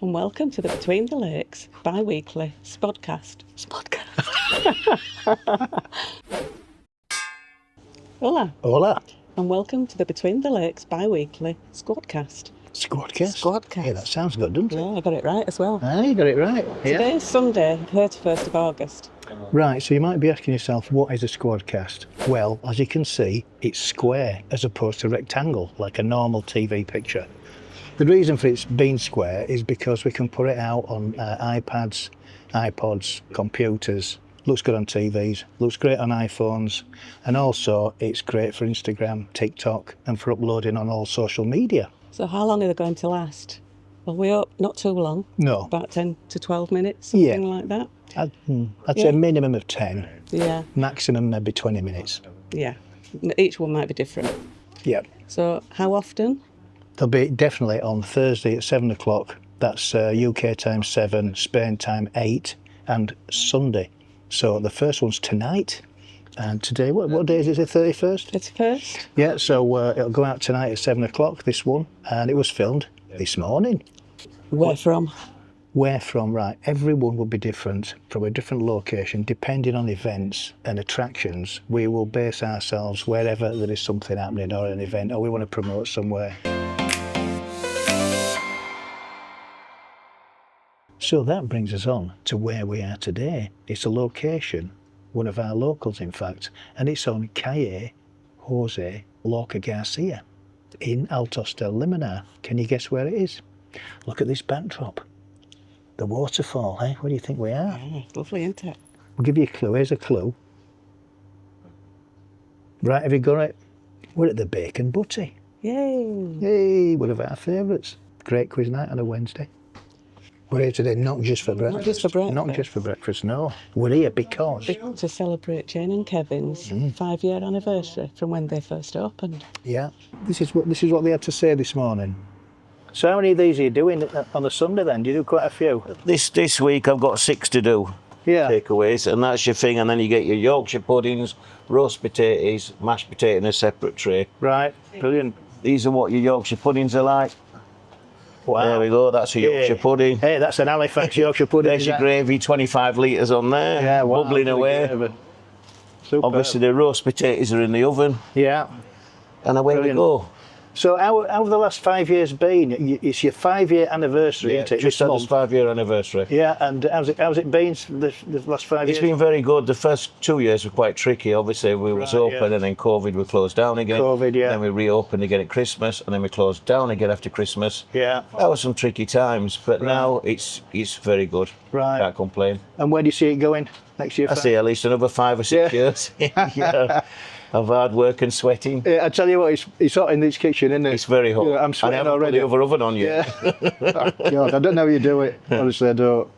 and welcome to the Between the Lakes bi-weekly Squadcast. Hola. Hola. And welcome to the Between the Lakes bi-weekly Squadcast. Squadcast? Yeah, that sounds good, doesn't it? Yeah, I got it right as well. Ah, you got it right. Yeah. Today is Sunday, 31st of August. Right, so you might be asking yourself, what is a Squadcast? Well, as you can see, it's square as opposed to rectangle, like a normal TV picture. The reason for it being square is because we can put it out on iPads, iPods, computers. Looks good on TVs, looks great on iPhones, and also it's great for Instagram, TikTok, and for uploading on all social media. So how long are they going to last? Well, we hope not too long. No. About 10 to 12 minutes, something like that. I'd say a minimum of 10. Yeah. Maximum maybe 20 minutes. Yeah. Each one might be different. Yeah. So how often? They'll be definitely on Thursday at 7 o'clock. That's UK time 7, Spain time 8, and Sunday. So the first one's tonight. And today, what day is it, the 31st? 31st. Yeah, so it'll go out tonight at 7 o'clock, this one. And it was filmed this morning. Where from? Where from, right. Everyone will be different from a different location. Depending on events and attractions, we will base ourselves wherever there is something happening or an event or we want to promote somewhere. So that brings us on to where we are today. It's a location, one of our locals in fact, and it's on Calle Jose Lorca Garcia in Altos del Limonar. Can you guess where it is? Look at this backdrop. The waterfall, eh? Where do you think we are? Yeah, lovely, isn't it? We'll give you a clue. Here's a clue. Right, have you got it? We're at the Bacon Butty. Yay! Yay, one of our favourites. Great quiz night on a Wednesday. We're here today not just for breakfast. Not just for breakfast. Not just for breakfast, no. We're here because... To celebrate Jane and Kevin's 5-year anniversary from when they first opened. Yeah, this is what they had to say this morning. So how many of these are you doing on a Sunday then? Do you do quite a few? This week I've got 6 to do. Yeah. Takeaways, and that's your thing, and then you get your Yorkshire puddings, roast potatoes, mashed potato in a separate tray. Right, brilliant. These are what your Yorkshire puddings are like. Wow. There we go, that's a Yorkshire pudding. Hey, that's an Halifax Yorkshire pudding. There's your gravy, 25 litres on there, yeah, wow, bubbling away. Super. Obviously the roast potatoes are in the oven. Yeah. And away we go. So how have the last 5 years been? It's your 5-year anniversary, Yeah, isn't it? just had this 5-year anniversary. Yeah, and how's it been the last 5 years? It's been very good. The first 2 years were quite tricky. Obviously, we was open and then COVID, we closed down again. COVID, yeah. Then we reopened again at Christmas and then we closed down again after Christmas. Yeah. That was some tricky times, but now it's very good. Right. Can't complain. And where do you see it going next year? I see at least another 5 or 6 years. Yeah. Of hard work and sweating. Yeah, I tell you what, it's hot in this kitchen, isn't it? It's very hot. Yeah, I'm sweating and I haven't already. put the other oven on yet. Yeah. Oh, God, I don't know how you do it. Honestly, I don't.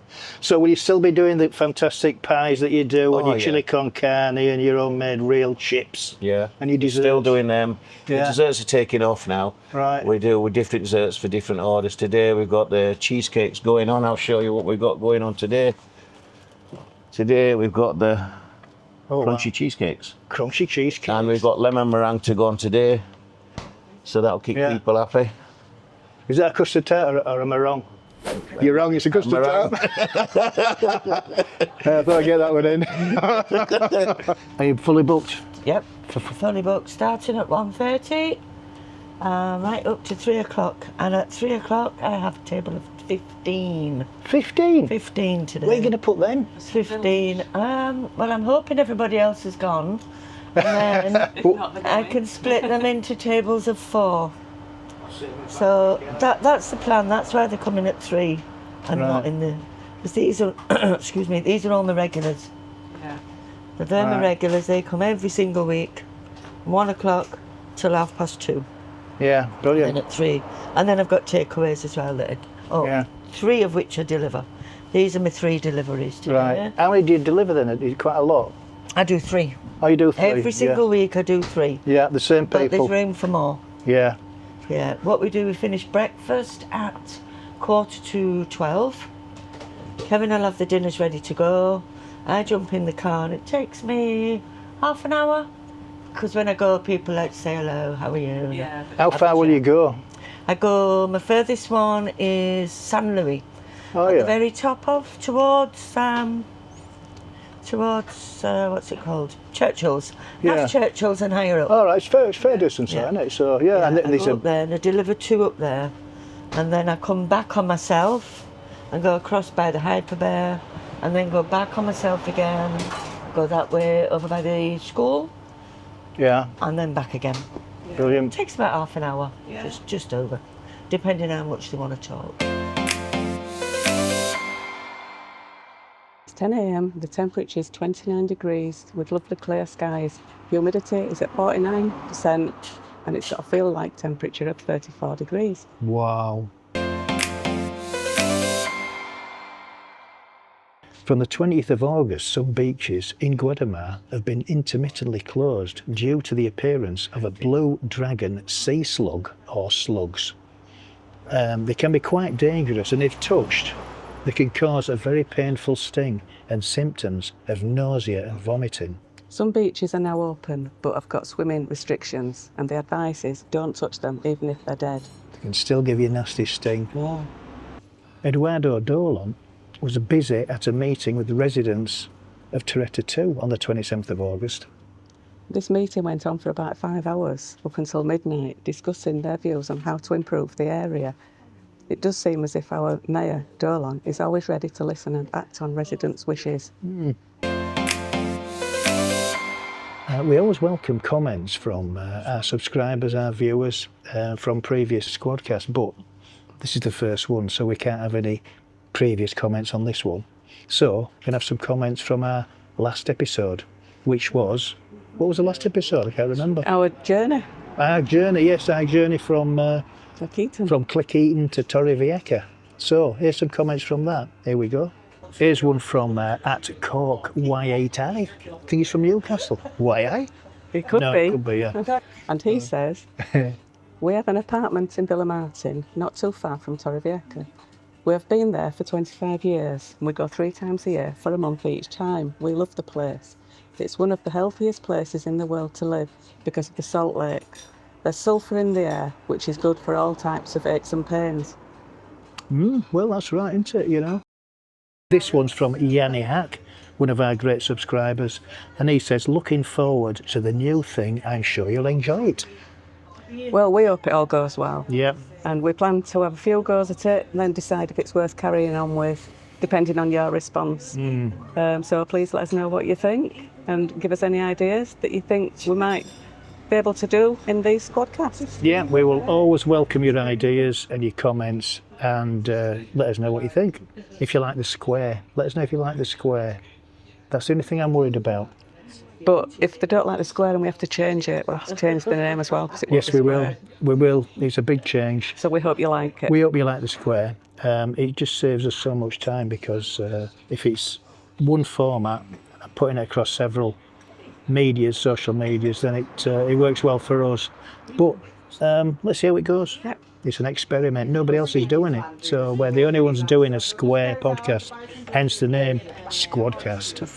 So will you still be doing the fantastic pies that you do and your chili con carne and your homemade real chips? Yeah. And your desserts? Still doing them. Yeah. The desserts are taking off now. Right. We do with different desserts for different orders. Today we've got the cheesecakes going on. I'll show you what we've got going on today. Today we've got the crunchy cheesecakes. Crunchy cheesecakes. And we've got lemon meringue to go on today. So that'll keep people happy. Is that a custard tart or am I wrong? You're wrong, it's a custard tart. I thought I'd get that one in. Are you fully booked? Yep, fully booked, starting at 1:30, right up to 3 o'clock. And at 3 o'clock, I have a table of 15. 15? 15 today. Where are you going to put them? It's 15. Well, I'm hoping everybody else is gone. And then I can split them into tables of 4. So that's the plan. That's why they're coming at 3 and not in the... Because these are, excuse me, these are all the regulars. Yeah. They're my regulars. They come every single week, 1 o'clock till 2:30. Yeah, brilliant. And at 3. And then I've got takeaways as well. 3 of which I deliver. These are my 3 deliveries today. Right. How many do you deliver then? Is it quite a lot? I do 3. Oh, you do 3? Every single week I do 3. Yeah, the same people. But there's room for more. Yeah. Yeah. What we do, we finish breakfast at 11:45. Kevin will have the dinners ready to go. I jump in the car and it takes me half an hour. Because when I go, people like to say hello, how are you? Yeah. How far will you go? I go, my furthest one is San Luis. Oh, at yeah. the very top of, towards what's it called? Churchill's. Yeah. Past Churchill's and higher up. All right, it's fair distance, Yeah. isn't it? So, yeah, and I there's go up there and I deliver 2 up there. And then I come back on myself and go across by the Hyperbear and then go back on myself again, go that way over by the school yeah, and then back again. brilliant. Takes about half an hour, just over, depending how much they want to talk. It's 10 a.m. The temperature is 29 degrees with lovely clear skies. Humidity is at 49% and it's got a feel like temperature of 34 degrees. Wow. From the 20th of August, some beaches in Guadamar have been intermittently closed due to the appearance of a Blue Dragon Sea Slug or slugs. They can be quite dangerous, and if touched, they can cause a very painful sting and symptoms of nausea and vomiting. Some beaches are now open but have got swimming restrictions and the advice is don't touch them even if they're dead. They can still give you a nasty sting. Yeah. Eduardo Dolan was busy at a meeting with the residents of Torreta 2 on the 27th of August. This meeting went on for about 5 hours, up until midnight, discussing their views on how to improve the area. It does seem as if our Mayor, Dolan, is always ready to listen and act on residents' wishes. We always welcome comments from our subscribers, our viewers, from previous Squadcasts, but this is the first one, so we can't have any previous comments on this one. So, we can have some comments from our last episode, which was... What was the last episode? I can't remember. Our journey. Our journey, yes, our journey from Cleckheaton to Torrevieja. So, here's some comments from that. Here we go. Here's one from at Cork Y8I. I think he's from Newcastle. YI? It could No, be. it could be, yeah. And he says, we have an apartment in Villamartin, not too far from Torrevieja. We have been there for 25 years and we go 3 times a year for a month each time. We love the place. It's one of the healthiest places in the world to live because of the salt lake. There's sulphur in the air, which is good for all types of aches and pains. Well, that's right, isn't it, you know? This one's from Yanni Hack, one of our great subscribers, and he says, looking forward to the new thing, I'm sure you'll enjoy it. Well, we hope it all goes well. Yeah. And we plan to have a few goes at it and then decide if it's worth carrying on with, depending on your response. So please let us know what you think and give us any ideas that you think we might be able to do in these Squadcasts. Yeah, we will always welcome your ideas and your comments, and let us know what you think. If you like the square, let us know if you like the square. That's the only thing I'm worried about. But if they don't like the square and we have to change it, we'll have to change the name as well. Yes, we will. We will. It's a big change. So we hope you like it. We hope you like the square. It just saves us so much time because if it's one format, putting it across several medias, social medias, then it works well for us. But let's see how it goes. Yep. It's an experiment. Nobody else is doing it. So we're the only ones doing a square podcast, hence the name Squadcast.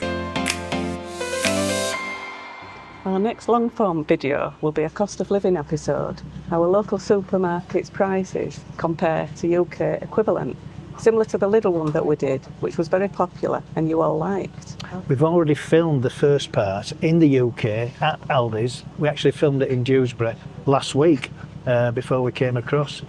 Our next long-form video will be a cost of living episode. Our local supermarket's prices compare to UK equivalent, similar to the little one that we did, which was very popular and you all liked. We've already filmed the first part in the UK at Aldi's. We actually filmed it in Dewsbury last week before we came across.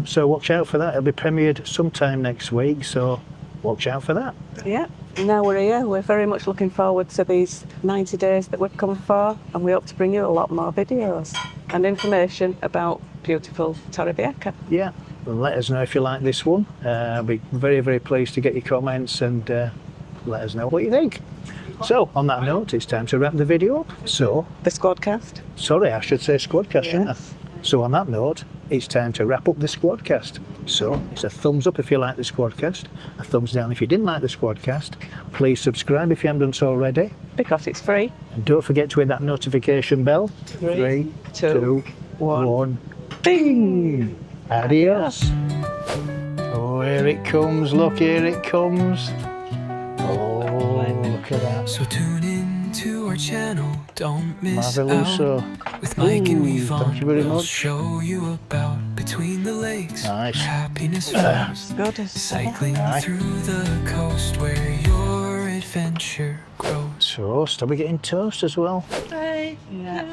So watch out for that. It'll be premiered sometime next week, so watch out for that. Yeah, now we're here. We're very much looking forward to these 90 days that we've come for, and we hope to bring you a lot more videos and information about beautiful Torrevieja. Yeah, well, let us know if you like this one. I'll be very, very pleased to get your comments and let us know what you think. So, on that note, it's time to wrap the video up. So, The Squadcast. sorry, I should say Squadcast, shouldn't I? So, on that note, it's time to wrap up the Squadcast. So, it's a thumbs up if you like the Squadcast, a thumbs down if you didn't like the Squadcast. Please subscribe if you haven't done so already. Because it's free. And don't forget to hit that notification bell. 3, 2, 1. Bing! Adios. Oh, here it comes. Look, here it comes. Oh, look at that. So tune in to our channel, don't miss Marveloso. out. With Mike and Ooh, Yvonne, thank you very we'll much. show you about between the lakes. Nice. Where happiness flows. Good. Cycling through the coast where your adventure grows. Toast. Are we getting toast as well? Hey. Yeah.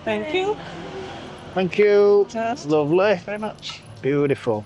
Thank you. Thank you. Toast. Lovely. Very much. Beautiful.